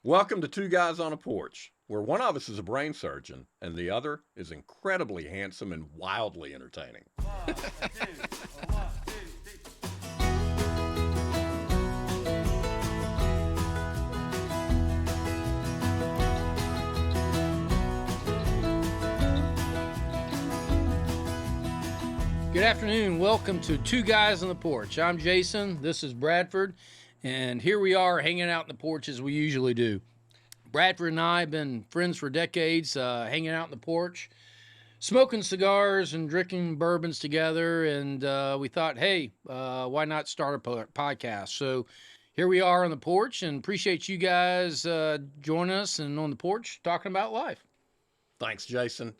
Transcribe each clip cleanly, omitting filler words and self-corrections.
Welcome to Two Guys on a Porch, where one of us is a brain surgeon and the other is incredibly handsome and wildly entertaining. One, two, three. Good afternoon. Welcome to Two Guys on the Porch. I'm Jason. This is Bradford. And here we are hanging out in the porch as we usually do. Bradford and I have been friends for decades, hanging out in the porch, smoking cigars and drinking bourbons together. And we thought, hey, why not start a podcast? So here we are on the porch, and appreciate you guys joining us and on the porch talking about life. Thanks, Jason.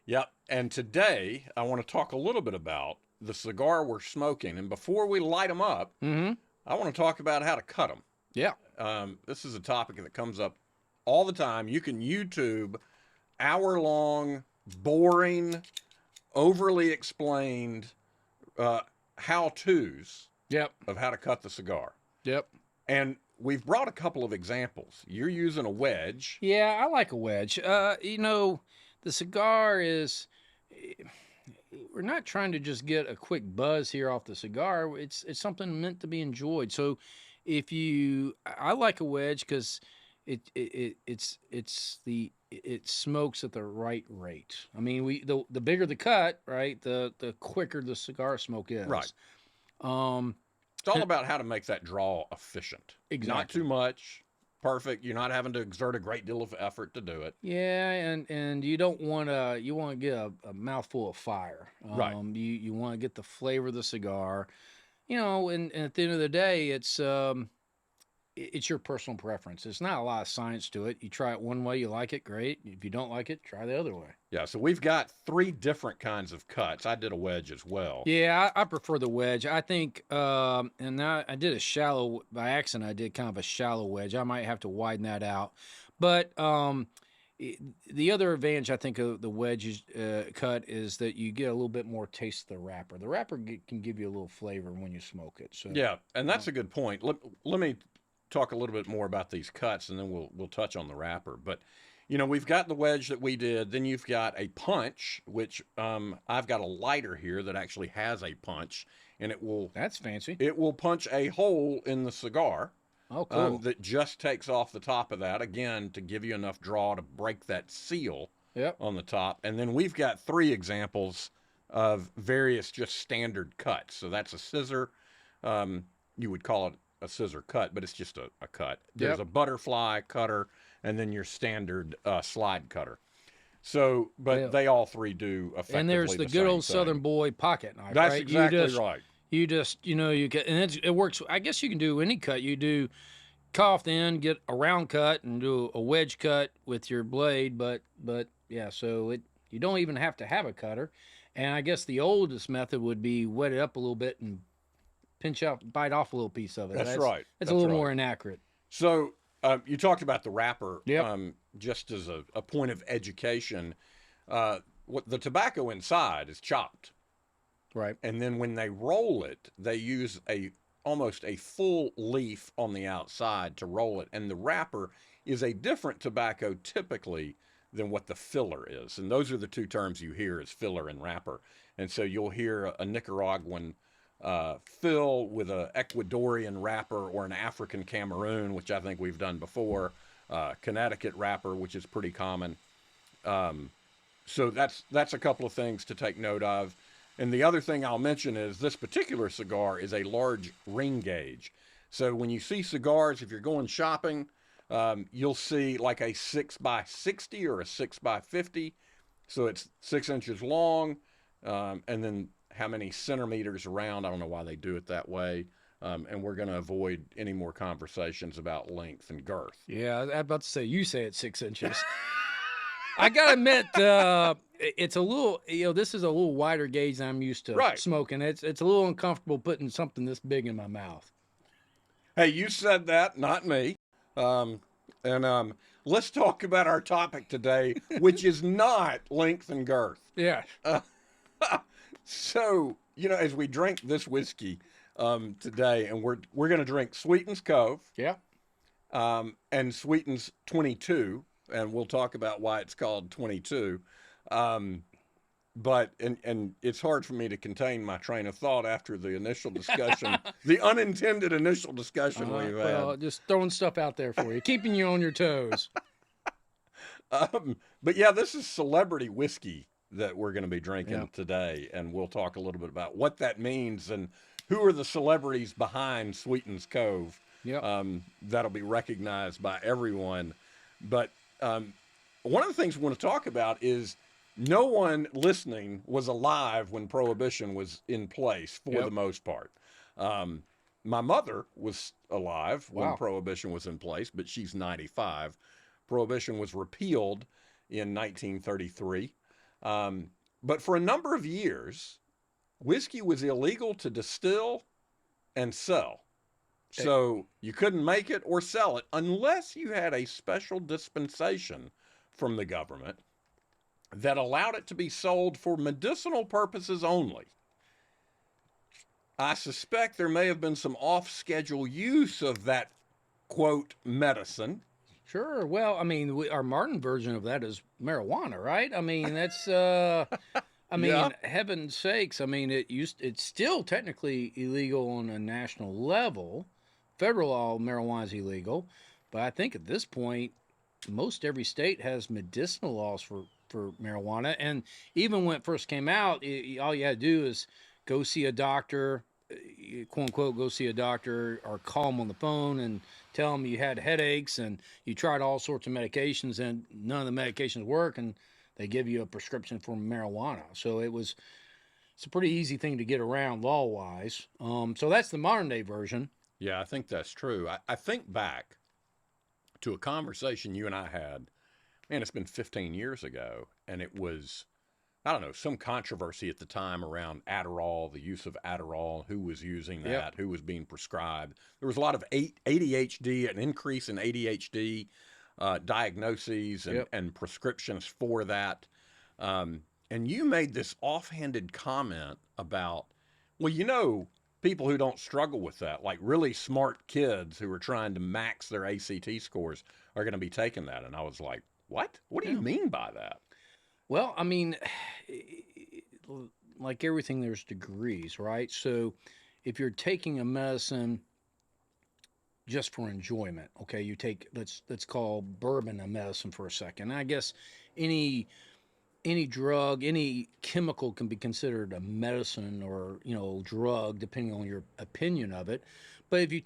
Yep. And today I want to talk a little bit about the cigar we're smoking. And before we light them up, I want to talk about how to cut them. Yeah. This is a topic that comes up all the time. You can YouTube hour-long, boring, overly explained how-tos of how to cut the cigar. Yep. And we've brought a couple of examples. You're using a wedge. Yeah, I like a wedge. The cigar is... We're not trying to just get a quick buzz here off the cigar. It's something meant to be enjoyed. So I like a wedge because it smokes at the right rate. I mean, the bigger the cut, right, the quicker the cigar smoke is. Right. It's all about how to make that draw efficient. Exactly. Not too much. Perfect. You're not having to exert a great deal of effort to do it. Yeah, and you don't want to. You want to get a mouthful of fire. Right. You want to get the flavor of the cigar. And at the end of the day, it's your personal preference. It's not a lot of science to it. You try it one way, you like it, great. If you don't like it, try the other way. Yeah, so we've got 3 different kinds of cuts. I did a wedge as well. Yeah, I prefer the wedge. I think, and I did a shallow, by accident, I did kind of a shallow wedge. I might have to widen that out. But the other advantage, I think, of the wedge cut is that you get a little bit more taste of the wrapper. The wrapper can give you a little flavor when you smoke it. So yeah, and that's a good point. Let me talk a little bit more about these cuts, and then we'll touch on the wrapper. But we've got the wedge that we did. Then you've got a punch, which I've got a lighter here that actually has a punch, and That's fancy. It will punch a hole in the cigar. Oh, cool. That just takes off the top of that, again, to give you enough draw to break that seal on the top. And then we've got 3 examples of various just standard cuts. So that's a scissor. You would call it a scissor cut, but it's just a cut. There's a butterfly cutter, and then your standard slide cutter. So, but they all 3 do effectively and there's the good old Southern boy pocket knife. That's right? exactly right. You just, you get, and it works. I guess you can do any cut. You do cut off the end, get a round cut, and do a wedge cut with your blade. But yeah, so you don't even have to have a cutter. And I guess the oldest method would be wet it up a little bit and bite off a little piece of it. That's right. It's a little more inaccurate. So you talked about the wrapper. Yep. Just as a point of education, what the tobacco inside is chopped. Right. And then when they roll it, they use almost a full leaf on the outside to roll it. And the wrapper is a different tobacco typically than what the filler is. And those are the 2 terms you hear is filler and wrapper. And so you'll hear a Nicaraguan fill with a Ecuadorian wrapper, or an African Cameroon, which I think we've done before, Connecticut wrapper, which is pretty common. So that's a couple of things to take note of. And the other thing I'll mention is this particular cigar is a large ring gauge. So when you see cigars, if you're going shopping, you'll see like a 6x60 or a 6x50. So it's 6 inches long, and then how many centimeters around. I don't know why they do it that way. And we're going to avoid any more conversations about length and girth. Yeah, I was about to say, you say it's 6 inches. I got to admit, it's a little, this is a little wider gauge than I'm used to smoking. It's a little uncomfortable putting something this big in my mouth. Hey, you said that, not me. Let's talk about our topic today, which is not length and girth. Yeah. So, as we drink this whiskey today, and we're going to drink Sweetens Cove. Yeah. and Sweetens 22, and we'll talk about why it's called 22. Um, but and it's hard for me to contain my train of thought after the initial discussion, the unintended initial discussion we've had. Well, just throwing stuff out there for you, keeping you on your toes. But yeah, this is celebrity whiskey that we're going to be drinking Yeah. today, and we'll talk a little bit about what that means and who are the celebrities behind Sweetens Cove. Yep. That'll be recognized by everyone. But one of the things we want to talk about is no one listening was alive when Prohibition was in place for Yep. the most part. My mother was alive when Wow. Prohibition was in place, but she's 95. Prohibition was repealed in 1933. But for a number of years, whiskey was illegal to distill and sell. So you couldn't make it or sell it unless you had a special dispensation from the government that allowed it to be sold for medicinal purposes only. I suspect there may have been some off-schedule use of that, quote, medicine. Sure. Well, I mean, our Martin version of that is marijuana, right? I mean, that's. I mean, Yeah. heaven's sakes! I mean, it's still technically illegal on a national level. Federal law, marijuana is illegal, but I think at this point, most every state has medicinal laws for marijuana. And even when it first came out, all you had to do is go see a doctor, quote unquote, go see a doctor, or call them on the phone and tell them you had headaches and you tried all sorts of medications and none of the medications work, and they give you a prescription for marijuana. So it's a pretty easy thing to get around law wise. So that's the modern day version. Yeah, I think that's true. I think back to a conversation you and I had, man, it's been 15 years ago, and it was, I don't know, some controversy at the time around Adderall, the use of Adderall, who was using that, Yep. who was being prescribed. There was a lot of ADHD, an increase in ADHD diagnoses Yep. and prescriptions for that. And you made this offhanded comment about, well, people who don't struggle with that, like really smart kids who are trying to max their ACT scores, are going to be taking that. And I was like, what? What do you mean by that? Well, I mean, like everything, there's degrees, right? So if you're taking a medicine just for enjoyment, okay, you take let's call bourbon a medicine for a second. I guess any drug, any chemical can be considered a medicine or drug depending on your opinion of it. But if you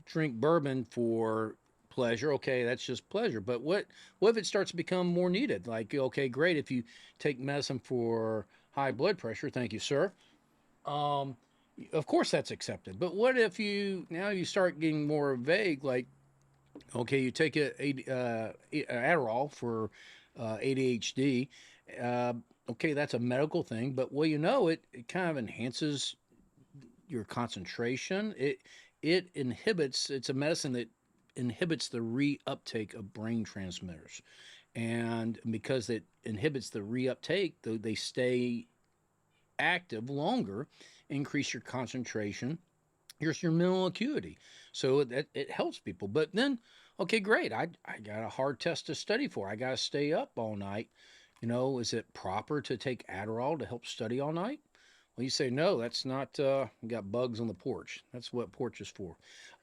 drink bourbon for pleasure, okay, that's just pleasure. But what if it starts to become more needed? Like, okay, great, if you take medicine for high blood pressure, thank you, sir. Of course that's accepted. But what if you start getting more vague, like, okay, you take a Adderall for ADHD. Okay, that's a medical thing, but it kind of enhances your concentration. It inhibits. It's a medicine that inhibits the reuptake of brain transmitters, and because it inhibits the reuptake, they stay active longer, increase your concentration, your mental acuity. So it helps people. But then, okay, great. I got a hard test to study for. I got to stay up all night. Is it proper to take Adderall to help study all night? Well, you say, no, that's not, we got bugs on the porch. That's what Porch is for.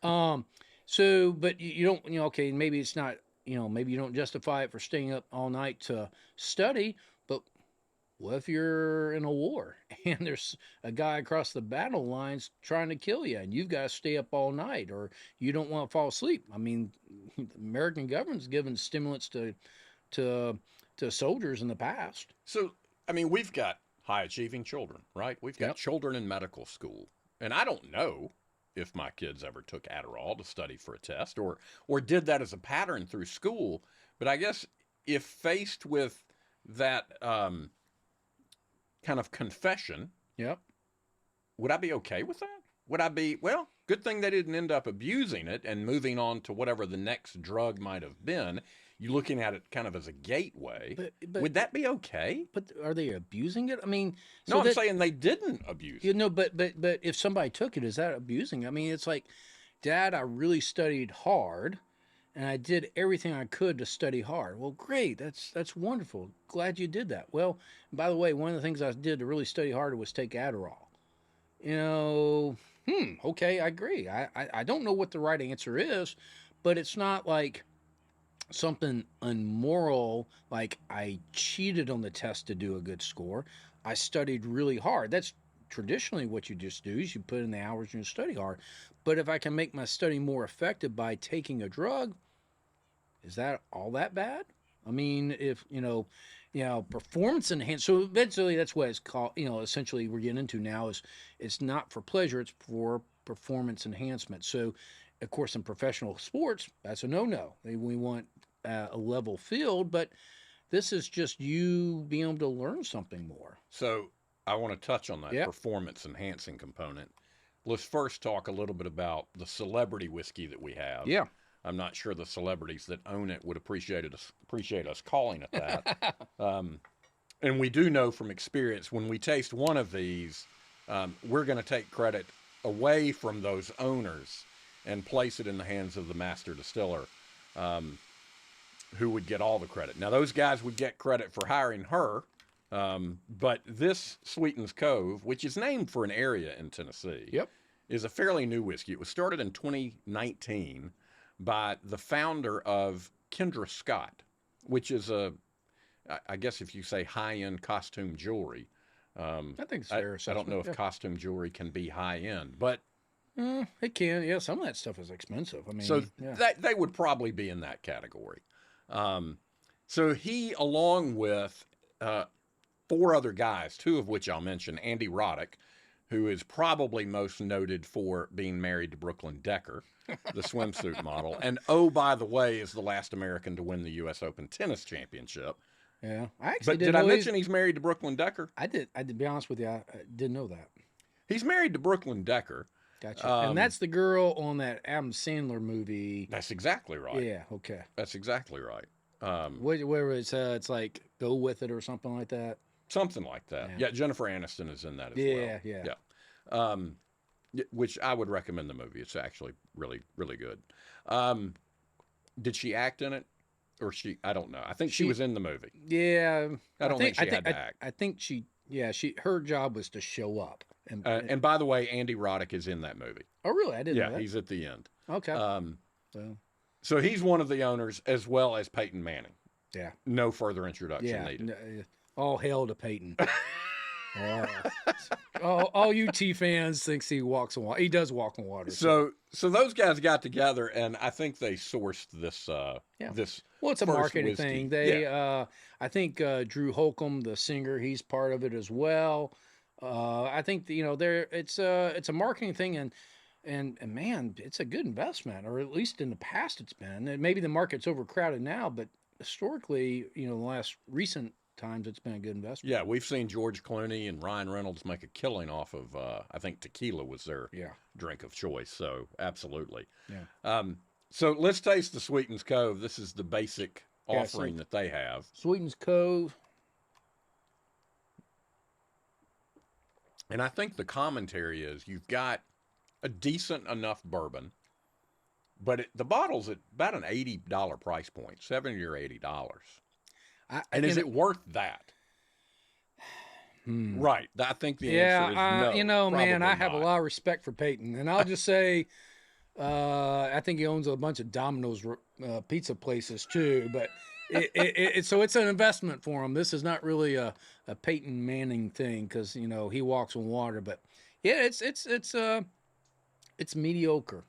But you don't, okay, maybe it's not, maybe you don't justify it for staying up all night to study, but what if you're in a war and there's a guy across the battle lines trying to kill you and you've got to stay up all night, or you don't want to fall asleep? I mean, the American government's given stimulants to soldiers in the past. So, I mean, we've got high achieving children, right? We've got Yep. children in medical school. And I don't know if my kids ever took Adderall to study for a test or did that as a pattern through school. But I guess if faced with that kind of confession, Yep. would I be okay with that? Would I be, well, good thing they didn't end up abusing it and moving on to whatever the next drug might have been. You're looking at it kind of as a gateway. But Would that be okay? But are they abusing it? I mean, No, I'm saying they didn't abuse it. but if somebody took it, is that abusing? I mean, it's like, Dad, I really studied hard. and I did everything I could to study hard. Well, great. That's wonderful. Glad you did that. Well, by the way, one of the things I did to really study harder was take Adderall. You know, okay, I agree. I don't know what the right answer is, but it's not like something unmoral, like I cheated on the test to do a good score. I studied really hard. That's traditionally what you just do is you put in the hours and you study hard. But if I can make my study more effective by taking a drug, is that all that bad? I mean, if performance enhance. So eventually, that's what it's called. Essentially, we're getting into now is it's not for pleasure; it's for performance enhancement. So, of course, in professional sports, that's a no-no. We want a level field, but this is just you being able to learn something more. So I want to touch on that Yep. performance enhancing component. Let's first talk a little bit about the celebrity whiskey that we have. Yeah. I'm not sure the celebrities that own it would appreciate us calling it that. And we do know from experience when we taste one of these, we're going to take credit away from those owners and place it in the hands of the master distiller, who would get all the credit. Now, those guys would get credit for hiring her, but this Sweetens Cove, which is named for an area in Tennessee, Yep. is a fairly new whiskey. It was started in 2019 by the founder of Kendra Scott, which is I guess if you say high-end costume jewelry. I think it's fair. I don't know if costume jewelry can be high-end, but It can. Yeah, some of that stuff is expensive. I mean, so yeah. they would probably be in that category. So he, along with 4 other guys, 2 of which I'll mention, Andy Roddick, who is probably most noted for being married to Brooklyn Decker, the swimsuit model, and oh, by the way, is the last American to win the U.S. Open Tennis Championship. Yeah, I actually But didn't did I know mention he's married to Brooklyn Decker? I did. To be honest with you, I didn't know that. He's married to Brooklyn Decker. Gotcha. And that's the girl on that Adam Sandler movie. That's exactly right. Yeah. Okay. That's exactly right. Where it's like Go With It or something like that. Something like that. Yeah. Yeah, Jennifer Aniston is in that as well. Yeah. Yeah. Which I would recommend the movie. It's actually really, really good. Did she act in it? Or I don't know. I think she was in the movie. Yeah. I don't think she had to act. I think her job was to show up. And by the way, Andy Roddick is in that movie. Oh, really? I didn't know Yeah, that. he's at the end. Okay. So he's one of the owners as well as Peyton Manning. Yeah. No further introduction Yeah. needed. All hail to Peyton. All UT fans thinks he walks on water. He does walk on water. So those guys got together, and I think they sourced this. This well, it's a first marketing whiskey. thing. They, I think Drew Holcomb, the singer, he's part of it as well. I think it's a marketing thing, and man, it's a good investment, or at least in the past it's been. And maybe the market's overcrowded now, but historically, the last recent times it's been a good investment. Yeah, we've seen George Clooney and Ryan Reynolds make a killing off of. I think tequila was their drink of choice. So absolutely. Yeah. So let's taste the Sweetens Cove. This is the basic offering that they have. Sweetens Cove. And I think the commentary is you've got a decent enough bourbon, but the bottle's at about an $80 price point, $70 or $80. And is it worth that? Right. I think the answer is no. Man, I have not. a lot of respect for Peyton, and I'll just say, I think he owns a bunch of Domino's pizza places too. But so it's an investment for him. This is not really a Peyton Manning thing because he walks on water. But yeah, it's mediocre.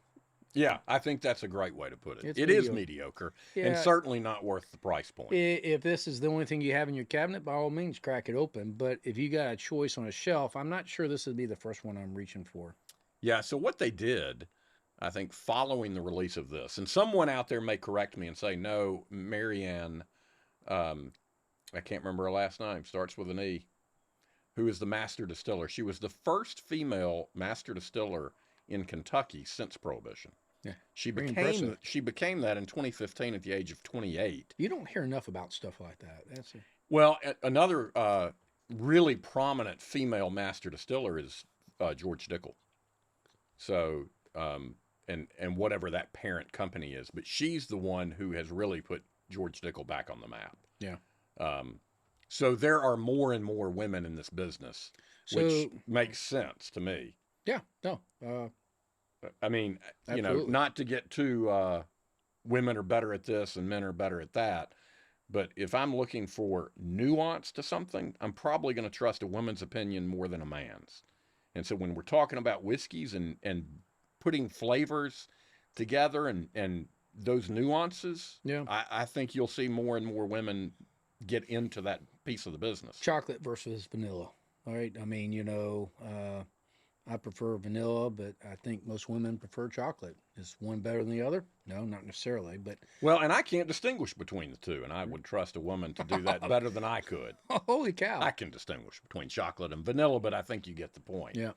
Yeah, I think that's a great way to put it. It is mediocre and Yeah. certainly not worth the price point. If this is the only thing you have in your cabinet, by all means, crack it open. But if you got a choice on a shelf, I'm not sure this would be the first one I'm reaching for. Yeah, so what they did, I think, following the release of this, and someone out there may correct me and say, no, Marianne, I can't remember her last name, starts with an E, who is the master distiller. She was the first female master distiller in Kentucky since Prohibition. Yeah, She very became impressive. that in 2015 at the age of 28. You don't hear enough about stuff like that. Well, another really prominent female master distiller is George Dickel. So, and whatever that parent company is. But she's the one who has really put George Dickel back on the map. Yeah. So there are more and more women in this business, which makes sense to me. Yeah. No. I mean, Absolutely. not to get too women are better at this and men are better at that. But if I'm looking for nuance to something, I'm probably going to trust a woman's opinion more than a man's. And so when we're talking about whiskeys and putting flavors together and those nuances, Yeah. I think you'll see more and more women get into that piece of the business. Chocolate versus vanilla. All right. I mean, I prefer vanilla, but I think most women prefer chocolate. Is one better than the other? No, not necessarily. But Well, and I can't distinguish between the two, and I would trust a woman to do that better than I could. holy cow. I can distinguish between chocolate and vanilla, but I think you get the point. Yeah.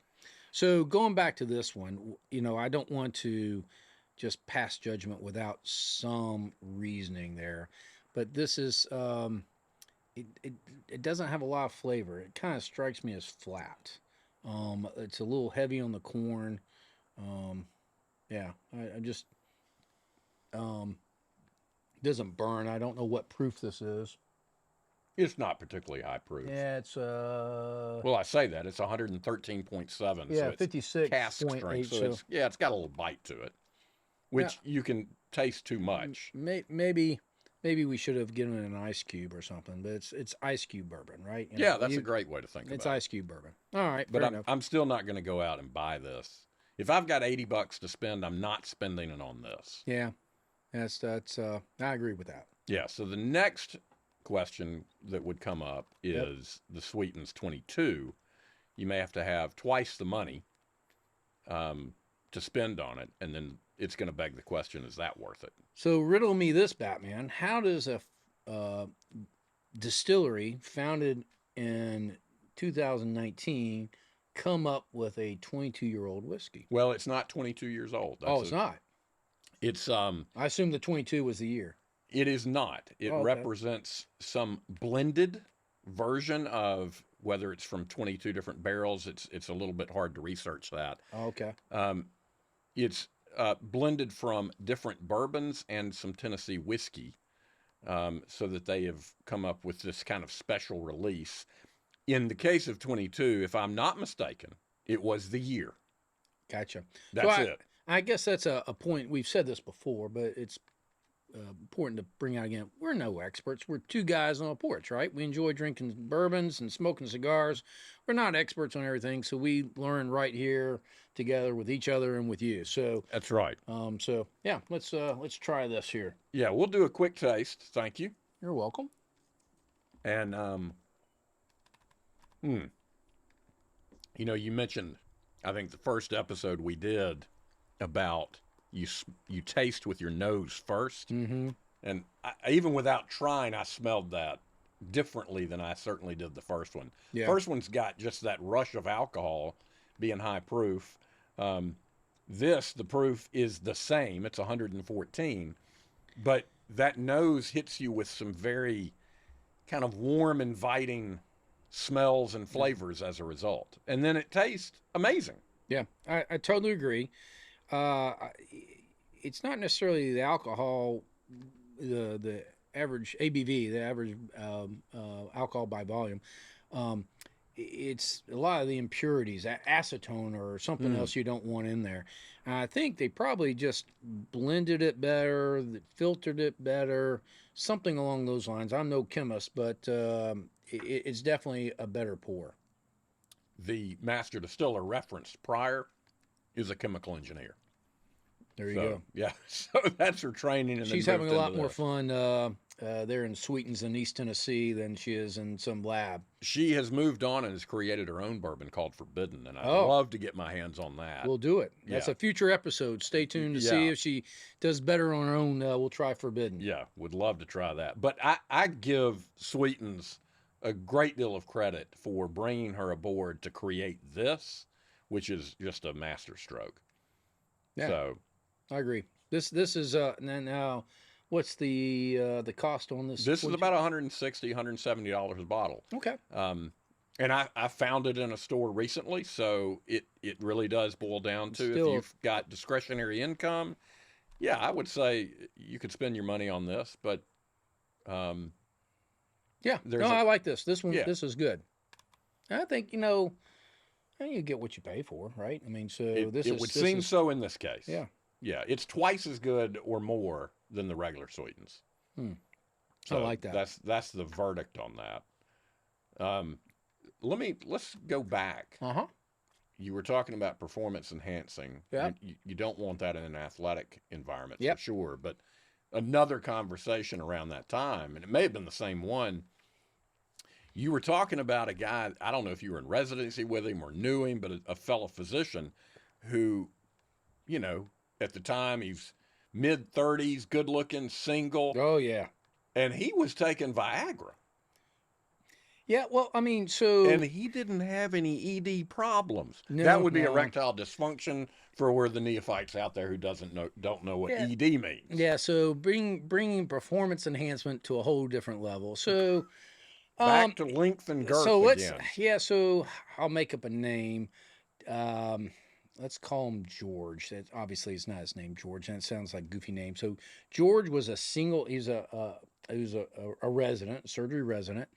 So going back to this one, I don't want to just pass judgment without some reasoning there, but this is it doesn't have a lot of flavor. It kind of strikes me as flat. It's a little heavy on the corn. Yeah, I just doesn't burn. I don't know what proof this is. It's not particularly high proof. Yeah, it's Well, I say that it's 113.7. yeah, so it's 56.8. cask strength. So it's got a little bite to it, which you can taste too much. Maybe we should have given it an ice cube or something, but it's ice cube bourbon, right? Yeah, that's a great way to think It's about it. ice cube bourbon. All right, But fair enough. I'm still not going to go out and buy this. If I've got $80 to spend, I'm not spending it on this. Yeah, that's I agree with that. Yeah. So the next question that would come up is the Sweetens 22. You may have to have twice the money to spend on it, and then it's going to beg the question: is that worth it? So riddle me this, Batman. How does a distillery founded in 2019 come up with a 22-year-old whiskey? Well, it's not 22 years old. It's not. It's I assume the 22 was the year. It is not. It Okay. represents some blended version of whether it's from 22 different barrels. It's a little bit hard to research that. Okay. It's blended from different bourbons and some Tennessee whiskey, so that they have come up with this kind of special release. In the case of 22, if I'm not mistaken, it was the year. Gotcha. That's So it. I guess that's a point. We've said this before, but it's important to bring out again. We're no experts. We're two guys on a porch, right? We enjoy drinking bourbons and smoking cigars. We're not experts on everything, so we learn right here together with each other and with you. So, That's right. so yeah, let's try this here. Yeah, we'll do a quick taste. Thank you. You're welcome. And you mentioned, I think the first episode we did about you taste with your nose first, Mm-hmm. and even without trying, I smelled that differently than I certainly did the first one. Yeah. First one's got just that rush of alcohol, being high proof. The proof is the same. It's 114, but that nose hits you with some very kind of warm, inviting smells and flavors as a result. And then it tastes amazing. Yeah, I totally agree. It's not necessarily the alcohol, the average ABV, the average alcohol by volume. It's a lot of the impurities, acetone or something else you don't want in there. I think they probably just blended it better, filtered it better, something along those lines. I'm no chemist, but it's definitely a better pour. The master distiller referenced prior is a chemical engineer. There you go. Yeah, so that's her training. And She's then having a moved lot into more this. fun there in Sweetens in East Tennessee than she is in some lab. She has moved on and has created her own bourbon called Forbidden, and I'd Oh. love to get my hands on that. We'll do it. That's Yeah. a future episode. Stay tuned to see Yeah. if she does better on her own. We'll try Forbidden. Yeah, would love to try that. But I give Sweetens a great deal of credit for bringing her aboard to create this, which is just a master stroke. Yeah. So I agree. This is now. What's the cost on this? this is about $160, $170 a bottle. Okay. And I found it in a store recently, so it really does boil down to if Still, you've got discretionary income, yeah, I would say you could spend your money on this, but um, yeah. there's No, a I like this. This one, yeah, this is good. And I think you get what you pay for, right? I mean, so it would seem so in this case. yeah. Yeah, it's twice as good or more than the regular Sweetens. Hmm. I So like that. that's the verdict on that. Let's go back. Uh-huh. You were talking about performance enhancing. Yeah. You don't want that in an athletic environment Yep. for sure. But another conversation around that time, and it may have been the same one. You were talking about a guy, I don't know if you were in residency with him or knew him, but a fellow physician who, at the time he's mid 30s, good looking, single, Oh, yeah. and he was taking Viagra. Yeah, well, I mean, so And he didn't have any ED problems. No, That would be no. erectile dysfunction for where the neophytes out there who don't know what Yeah. ED means. yeah, so bringing performance enhancement to a whole different level. So Back to length and girth so again. so I'll make up a name. Let's call him George. That obviously is not his name, George, and it sounds like a goofy name. So George was a single. He was a resident, surgery resident,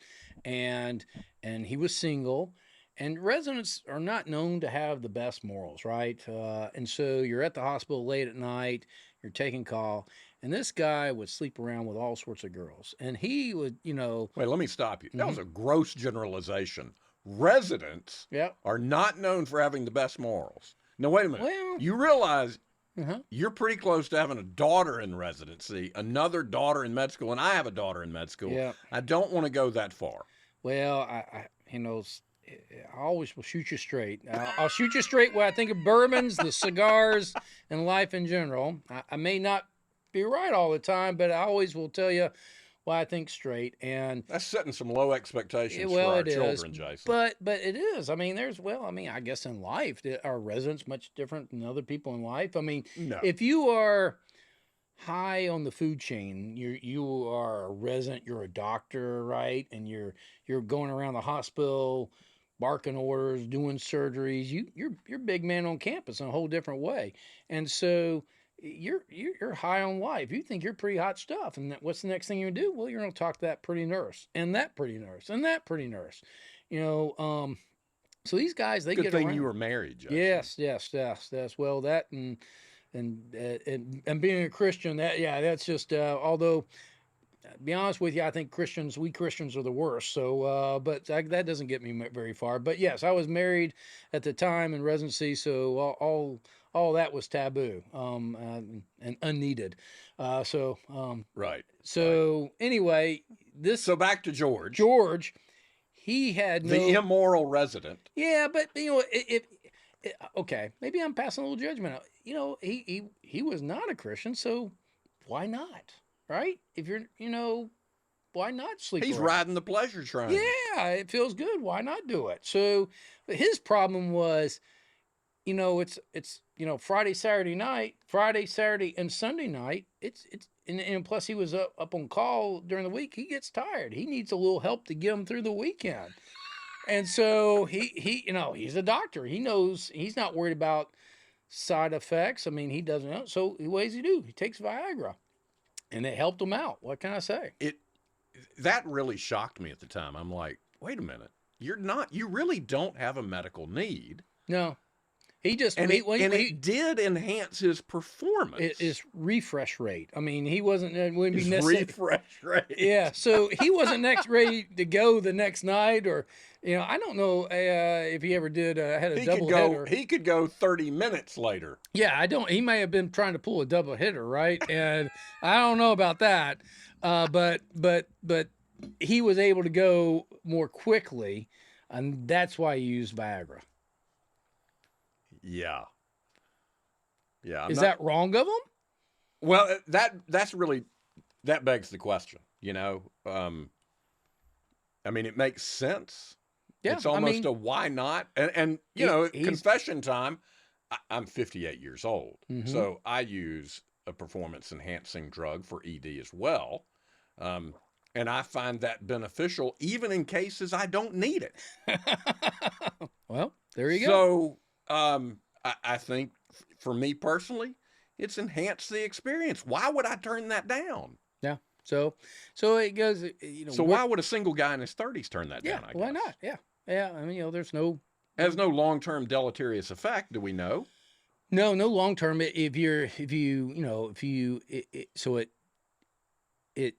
and he was single. And residents are not known to have the best morals, right? And so you're at the hospital late at night, you're taking call, and this guy would sleep around with all sorts of girls, and he would, Wait, let me stop you. That Mm-hmm. was a gross generalization. Residents Yep. are not known for having the best morals. Now, wait a minute. Well- You realize Uh-huh. you're pretty close to having a daughter in residency, another daughter in med school, and I have a daughter in med school. Yeah. I don't want to go that far. Well, I always will shoot you straight. I'll shoot you straight when I think of bourbons, the cigars, and life in general. I may not be right all the time, but I always will tell you why I think straight. And That's setting some low expectations well, for our it is, children, Jason. but it is. I mean, I guess in life, are residents much different than other people in life? I mean, No. if you are high on the food chain, you are a resident, you're a doctor, right? And you're going around the hospital barking orders, doing surgeries. You're big man on campus in a whole different way. And so you're high on life. You think you're pretty hot stuff. And what's the next thing you do? Well, you're going to talk to that pretty nurse and that pretty nurse and that pretty nurse. So these guys, they Good get thing around. you were married, Jason. Yes. Well, that and being a Christian, that's just although. To be honest with you, I think we Christians are the worst. So, but that doesn't get me very far. But yes, I was married at the time in residency, so all that was taboo and unneeded. Right. So anyway, So back to George, George, he had no. the immoral resident. Yeah, but okay, maybe I'm passing a little judgment out. He was not a Christian, so why not? Right? If you're, why not sleep He's around? riding the pleasure train. Yeah, it feels good. Why not do it? So his problem was, it's Friday, Saturday, and Sunday night. And plus he was up on call during the week. He gets tired. He needs a little help to get him through the weekend. And so he's a doctor. He knows he's not worried about side effects. I mean, he doesn't know. So what does he do? He takes Viagra. And it helped him out. What can I say? That really shocked me at the time. I'm like, wait a minute. You really don't have a medical need. No. He just it did enhance his performance. His refresh rate. I mean, he wouldn't be His necessary. refresh rate. Yeah, so he wasn't ready to go the next night, or I don't know if he ever did had a double hitter. He could go 30 minutes later. Yeah, I don't. He may have been trying to pull a double hitter, right? And I don't know about that, but he was able to go more quickly, and that's why he used Viagra. Yeah. Is that wrong of him? Well, that begs the question. I mean, it makes sense. Yeah, It's almost a why not? And confession time. I'm 58 years old, Mhm. so I use a performance enhancing drug for ED as well. And I find that beneficial even in cases I don't need it. Well, there you go. So I think for me personally, it's enhanced the experience. Why would I turn that down? Yeah. So it goes, you know. So why would a single guy in his 30s turn that Yeah. down, I guess? Why not? Yeah. Yeah. I mean, you know, there's no. Has no long-term deleterious effect, do we know? No long term. If it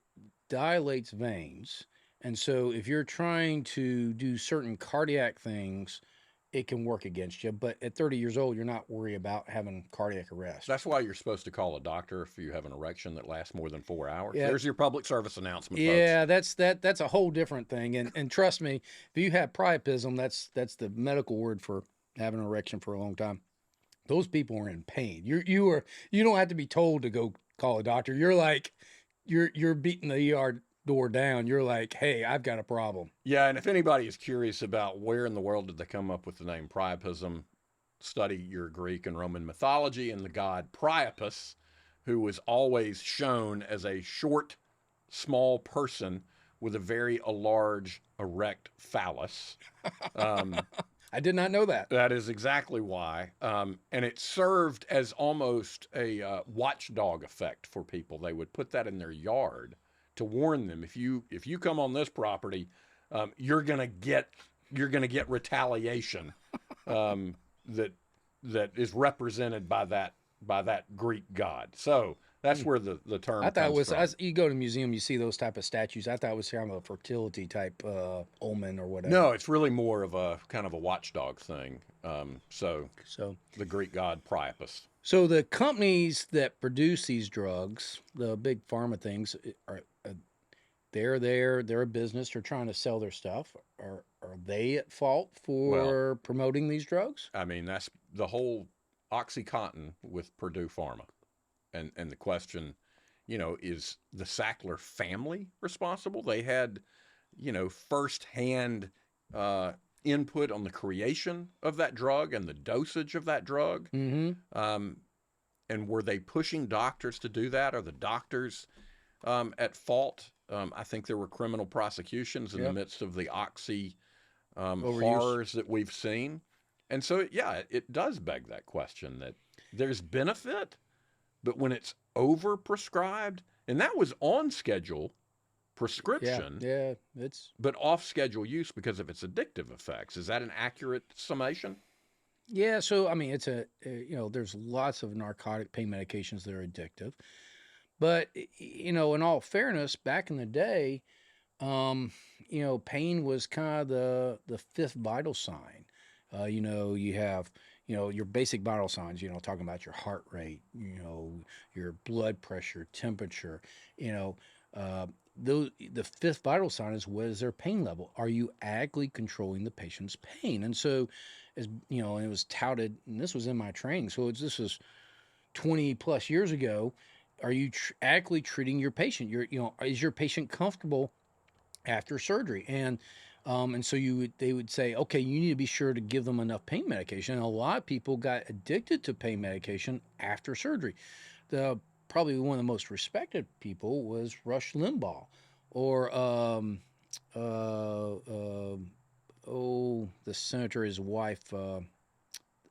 dilates veins, and so if you're trying to do certain cardiac things, it can work against you. But at 30 years old, you're not worried about having cardiac arrest. That's why you're supposed to call a doctor if you have an erection that lasts more than 4 hours. Yeah. There's your public service announcement, Yeah, that's a whole different thing. And trust me, if you have priapism, that's the medical word for having an erection for a long time. Those people are in pain. You don't have to be told to go call a doctor. You're like you're beating the ER door down. You're like, hey, I've got a problem. Yeah, and if anybody is curious about where in the world did they come up with the name priapism, study your Greek and Roman mythology and the god Priapus, who was always shown as a short, small person with a very large, erect phallus. I did not know that. That is exactly why. And it served as almost a watchdog effect for people. They would put that in their yard to warn them, if you come on this property, you're gonna get retaliation that is represented by that Greek god. So that's where the term. I thought it was. from. You go to a museum, you see those type of statues. I thought it was kind of a fertility type omen or whatever. No, it's really more of a kind of a watchdog thing. So the Greek god Priapus. So the companies that produce these drugs, the big pharma things, they're a business. They're trying to sell their stuff. Are they at fault for promoting these drugs? I mean, that's the whole OxyContin with Purdue Pharma, and the question, is the Sackler family responsible? They had, firsthand input on the creation of that drug and the dosage of that drug. Mm-hmm. And were they pushing doctors to do that? Are the doctors at fault? I think there were criminal prosecutions in the midst of the oxy horrors that we've seen. And so, it does beg that question that there's benefit, but when it's over-prescribed, and that was on schedule prescription, but off-schedule use because of its addictive effects. Is that an accurate summation? Yeah, so I mean, it's there's lots of narcotic pain medications that are addictive, but in all fairness, back in the day, pain was kind of the fifth vital sign. You have your basic vital signs. Talking about your heart rate, your blood pressure, temperature. The fifth vital sign is, what is their pain level? Are you actively controlling the patient's pain? And so, as and it was touted, and this was in my training, so this was 20 plus years ago. Are you actively treating your patient? Is your patient comfortable after surgery? And so they would say, okay, you need to be sure to give them enough pain medication. And a lot of people got addicted to pain medication after surgery. Probably one of the most respected people was Rush Limbaugh, or the senator, his wife,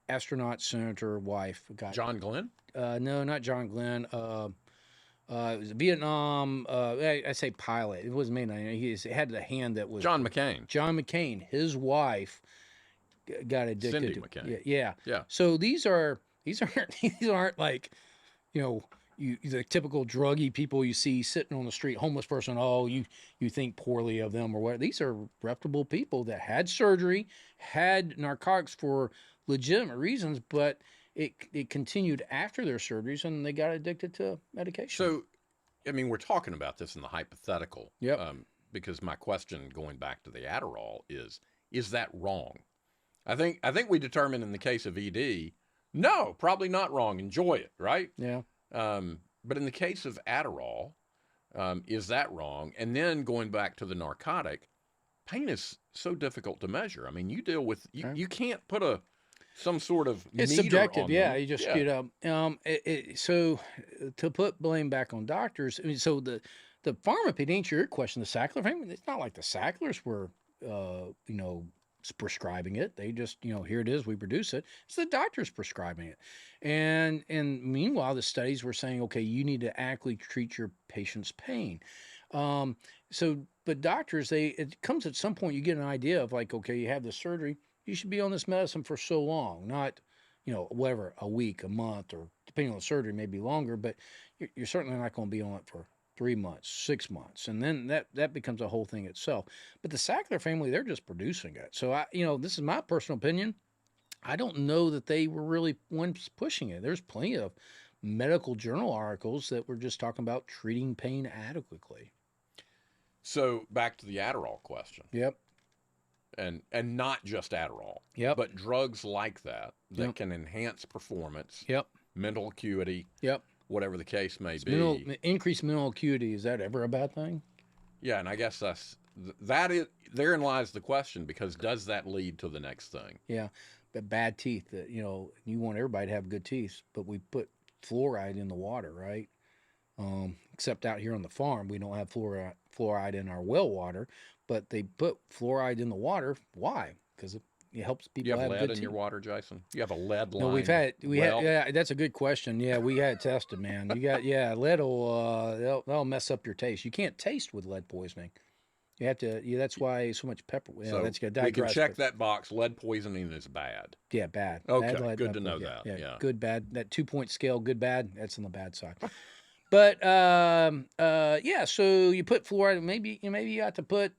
astronaut senator wife. John Glenn? No, not John Glenn. It was a Vietnam. I say pilot. It wasn't made. He had the hand that was John McCain. John McCain. His wife got addicted Cindy to McCain. Yeah. So these aren't like, the typical druggy people you see sitting on the street, homeless person. Oh, you think poorly of them or what? These are reputable people that had surgery, had narcotics for legitimate reasons, but it continued after their surgeries, and they got addicted to medication. So, I mean, we're talking about this in the hypothetical. Yep. Because my question, going back to the Adderall, is that wrong? I think we determined in the case of ED, no, probably not wrong. Enjoy it, right? Yeah. But in the case of Adderall, is that wrong? And then going back to the narcotic, pain is so difficult to measure. I mean, you deal with you can't put some sort of it's meter subjective. on Yeah, them. you just so to put blame back on doctors. I mean, so the pharmacy, to answer your question, the Sackler family, it's not like the Sacklers were, prescribing it. They just, here it is, we produce it. It's the doctors prescribing it. And meanwhile, the studies were saying, okay, you need to actively treat your patient's pain. But doctors, it comes at some point, you get an idea of like, okay, you have this surgery, you should be on this medicine for so long, not, whatever, a week, a month, or depending on the surgery, maybe longer, but you're certainly not going to be on it for 3 months, 6 months. And then that becomes a whole thing itself. But the Sackler family, they're just producing it. So this is my personal opinion. I don't know that they were really ones pushing it. There's plenty of medical journal articles that were just talking about treating pain adequately. So back to the Adderall question. Yep. And not just Adderall. Yep. But drugs like that can enhance performance. Yep. Mental acuity. Yep. Whatever the case may be. Increased mental acuity, is that ever a bad thing? Yeah, and I guess therein lies the question, because does that lead to the next thing? Yeah, but bad teeth, you want everybody to have good teeth, but we put fluoride in the water, right? Except out here on the farm, we don't have fluoride in our well water, but they put fluoride in the water. Why? Because it helps people You have have lead good in teeth. your water, Jason? You have a lead line? No, yeah, that's a good question. Yeah, we had it tested, man. You got, lead will, that'll mess up your taste. You can't taste with lead poisoning. You have to, that's why so much pepper. So that's good. we can check that box. Lead poisoning is bad. Yeah, bad. Okay, Bad lead, good to lead, know yeah, that. Yeah, Yeah. good, bad. That 2-point scale, good, bad. That's on the bad side. But so you put fluoride. Maybe you have to put,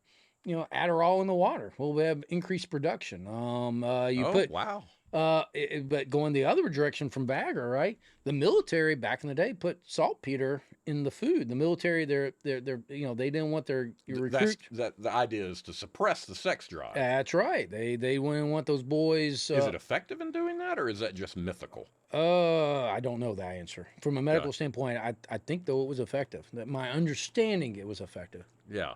Adderall in the water. Well, we have increased production. Wow. But going the other direction from Viagra, right? The military back in the day put saltpeter in the food. The military, they didn't want their recruit. The idea is to suppress the sex drive. That's right. They didn't want those boys. Is it effective in doing that, or is that just mythical? I don't know that answer. From a medical standpoint, I think though it was effective. That my understanding, it was effective. Yeah,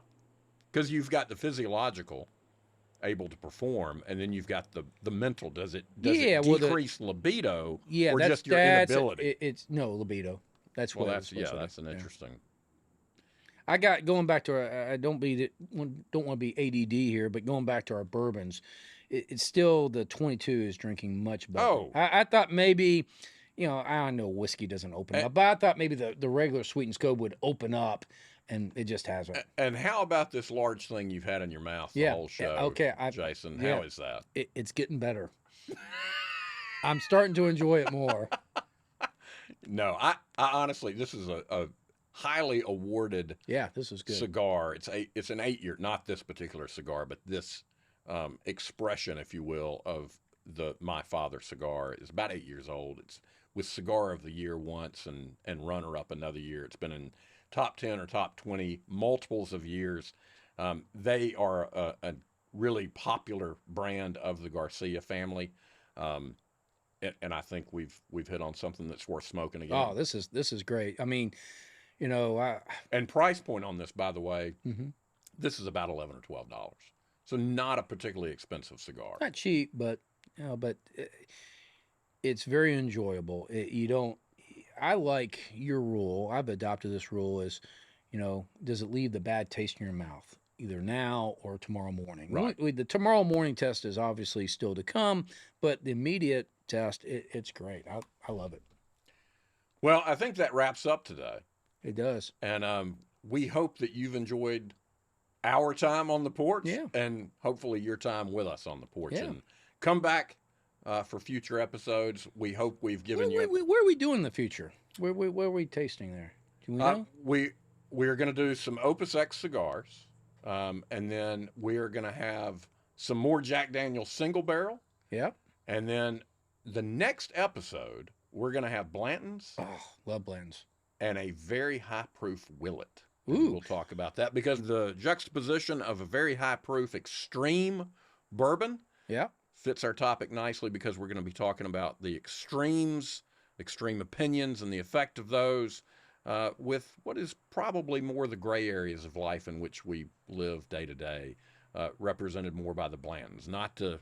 because you've got the physiological able to perform, and then you've got the mental. Does it decrease libido, or just your inability? It's no libido. That's what. That's an interesting. I got going back to I don't want to be ADD here, but going back to our bourbons, it's still the 22 is drinking much better. Oh. I thought maybe, I know whiskey doesn't open up, but I thought maybe the regular Sweetens Cove would open up. And it just hasn't. And how about this large thing you've had in your mouth the whole show? Okay, Jason, how is that? It's getting better. I'm starting to enjoy it more. No, I honestly, this is a highly awarded. Yeah, this is good. Cigar. It's an 8-year, not this particular cigar, but this expression, if you will, of the My Father cigar is about 8 years old. It's with Cigar of the Year once and runner up another year. It's been in top 10 or top 20 multiples of years. They are a really popular brand of the Garcia family. And I think we've hit on something that's worth smoking again. Oh, this is great. I mean, and price point on this, by the way, this is about $11 or $12. So not a particularly expensive cigar. Not cheap, but it's very enjoyable. I like your rule. I've adopted this rule is, does it leave the bad taste in your mouth either now or tomorrow morning? Right. The tomorrow morning test is obviously still to come, but the immediate test, it's great. I love it. Well, I think that wraps up today. It does. And we hope that you've enjoyed our time on the porch, and hopefully your time with us on the porch. Yeah. And come back for future episodes. We hope we've given you. Where are we doing in the future? Where are we tasting there? Do we know? We're going to do some Opus X cigars, and then we're going to have some more Jack Daniel's single barrel. Yep. And then the next episode, we're going to have Blanton's. Oh, love Blanton's. And a very high proof Willet. Ooh. We'll talk about that because the juxtaposition of a very high proof extreme bourbon fits our topic nicely, because we're going to be talking about the extremes, extreme opinions, and the effect of those with what is probably more the gray areas of life in which we live day to day, represented more by the Blantons. Not to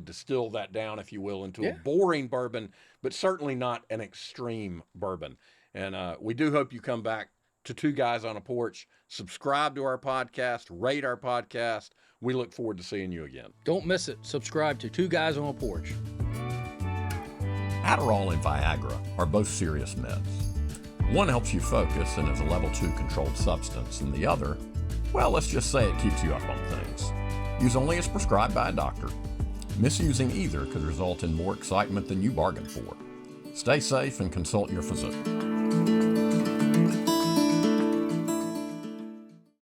distill that down, if you will, into a boring bourbon, but certainly not an extreme bourbon. And we do hope you come back to Two Guys on a Porch. Subscribe to our podcast, rate our podcast. We look forward to seeing you again. Don't miss it. Subscribe to Two Guys on a Porch. Adderall and Viagra are both serious meds. One helps you focus and is a level 2 controlled substance, and the other, well, let's just say it keeps you up on things. Use only as prescribed by a doctor. Misusing either could result in more excitement than you bargained for. Stay safe and consult your physician.